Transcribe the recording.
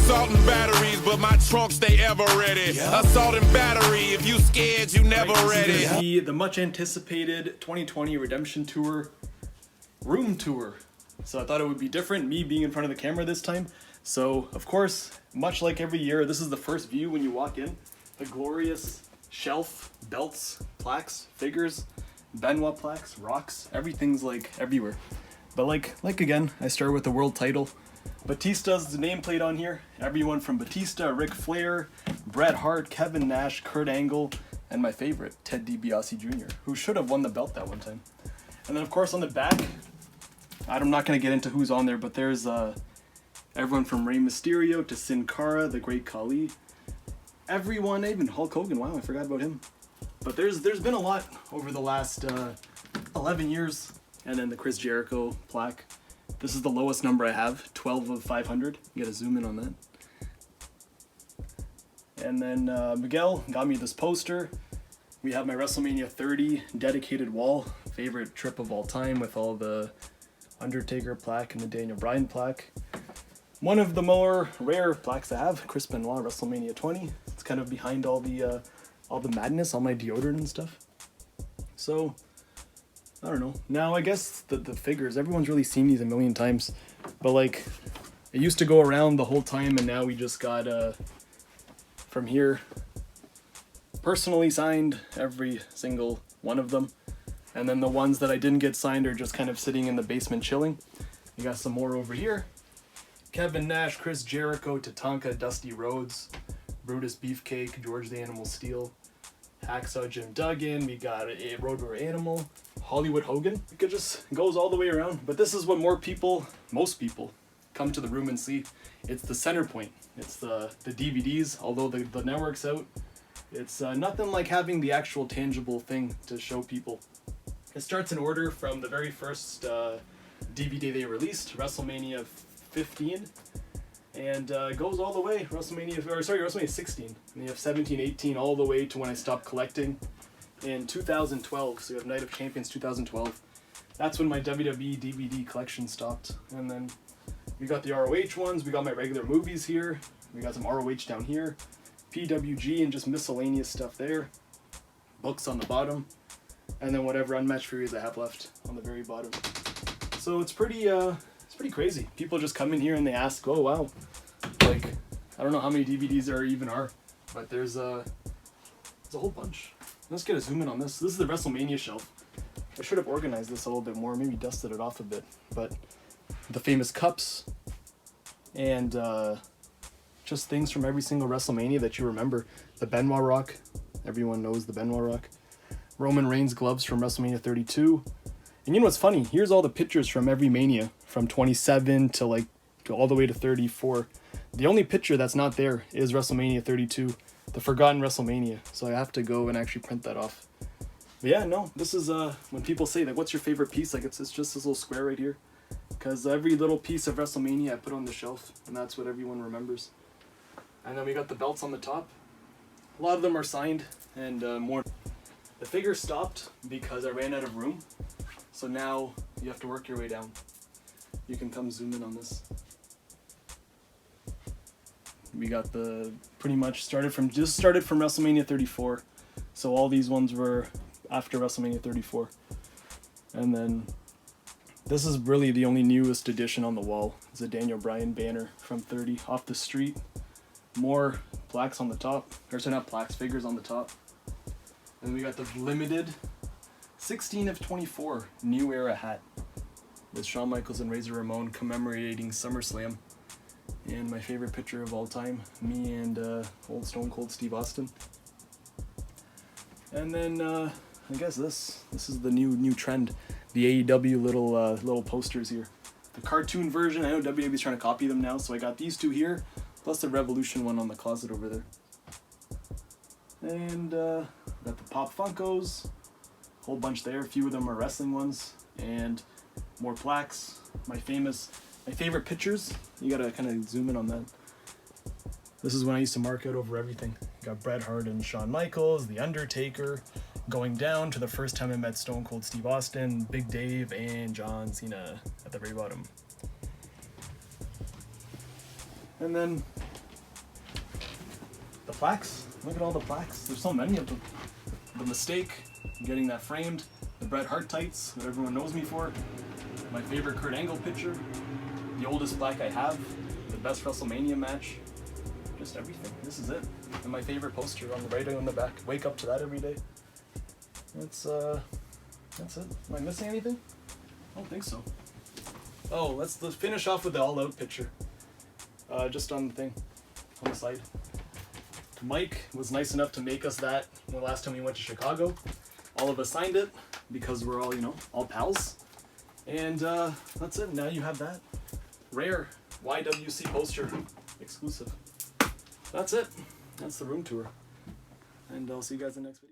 assault and batteries, but my trunk stay ever ready. Assault and battery, if you scared, you never ready. The much anticipated 2020 Redemption Tour room tour. So I thought it would be different, me being in front of the camera this time. So, of course, much like every year, this is the first view when you walk in. The glorious shelf, belts, plaques, figures, Benoit plaques, rocks, everything's like everywhere. But like again, I start with the world title. Batista's the nameplate on here. Everyone from Batista, Ric Flair, Bret Hart, Kevin Nash, Kurt Angle, and my favorite, Ted DiBiase Jr., who should have won the belt that one time. And then of course on the back, I'm not going to get into who's on there, but there's everyone from Rey Mysterio to Sin Cara, the Great Khali. Everyone, even Hulk Hogan, wow, I forgot about him. But there's been a lot over the last 11 years. And then the Chris Jericho plaque. This is the lowest number I have, 12 of 500. You gotta zoom in on that. And then Miguel got me this poster. We have my WrestleMania 30 dedicated wall, favorite trip of all time, with all the Undertaker plaque and the Daniel Bryan plaque. One of the more rare plaques I have, Chris Benoit, WrestleMania 20. It's kind of behind all the madness, all my deodorant and stuff. So, I don't know. Now, I guess the figures, everyone's really seen these a million times. But, like, it used to go around the whole time, and now we just got, from here, personally signed every single one of them. And then the ones that I didn't get signed are just kind of sitting in the basement chilling. You got some more over here. Kevin Nash, Chris Jericho, Tatanka, Dusty Rhodes, Brutus Beefcake, George the Animal Steel, Hacksaw Jim Duggan, we got a Road Warrior Animal, Hollywood Hogan. It just goes all the way around. But this is what most people, come to the room and see. It's the center point. It's the DVDs, although the network's out. It's nothing like having the actual tangible thing to show people. It starts in order from the very first DVD they released, WrestleMania 15, and goes all the way, WrestleMania 16. And you have 17, 18, all the way to when I stopped collecting in 2012. So you have Night of Champions 2012. That's when my WWE DVD collection stopped. And then we got the ROH ones, we got my regular movies here, we got some ROH down here, PWG and just miscellaneous stuff there, books on the bottom, and then whatever unmatched series I have left on the very bottom. So it's pretty crazy. People just come in here and they ask, oh wow, like, I don't know how many DVDs there even are, but there's a whole bunch. Let's get a zoom in on this. This is the WrestleMania shelf. I should have organized this a little bit more, maybe dusted it off a bit, but the famous cups and just things from every single WrestleMania that you remember. The Benoit Rock, everyone knows the Benoit Rock. Roman Reigns gloves from WrestleMania 32. And you know what's funny? Here's all the pictures from every Mania, from 27 to all the way to 34. The only picture that's not there is WrestleMania 32, the forgotten WrestleMania. So I have to go and actually print that off. But yeah, no, this is when people say like, what's your favorite piece? Like it's just this little square right here. Because every little piece of WrestleMania I put on the shelf, and that's what everyone remembers. And then we got the belts on the top. A lot of them are signed, and more. The figure stopped because I ran out of room. So now you have to work your way down. You can come zoom in on this. We got pretty much started from WrestleMania 34. So all these ones were after WrestleMania 34. And then this is really the only newest addition on the wall. It's a Daniel Bryan banner from 30 off the street. More plaques on the top. Not plaques, figures on the top. And we got the limited 16 of 24 New Era hat with Shawn Michaels and Razor Ramon commemorating SummerSlam. And my favorite picture of all time, me and old Stone Cold Steve Austin. And then I guess this is the new trend, the AEW little posters here. The cartoon version, I know WWE's trying to copy them now, so I got these two here, plus the Revolution one on the closet over there. And got the Pop Funkos, whole bunch there. A few of them are wrestling ones, and more plaques. My favorite pictures. You gotta kind of zoom in on that. This is when I used to mark out over everything. Got Bret Hart and Shawn Michaels, The Undertaker, going down to the first time I met Stone Cold Steve Austin, Big Dave, and John Cena at the very bottom. And then plaques. Look at all the plaques. There's so many of them. The Mistake, getting that framed. The Bret Hart tights, that everyone knows me for. My favorite Kurt Angle picture. The oldest plaque I have. The best WrestleMania match. Just everything. This is it. And my favorite poster on the right and on the back. Wake up to that every day. That's it. Am I missing anything? I don't think so. Oh, let's finish off with the All Out picture. Just on the thing, on the side. Mike was nice enough to make us that the last time we went to Chicago. All of us signed it because we're all, all pals. And that's it. Now you have that. Rare YWC poster. Exclusive. That's it. That's the room tour. And I'll see you guys in the next video.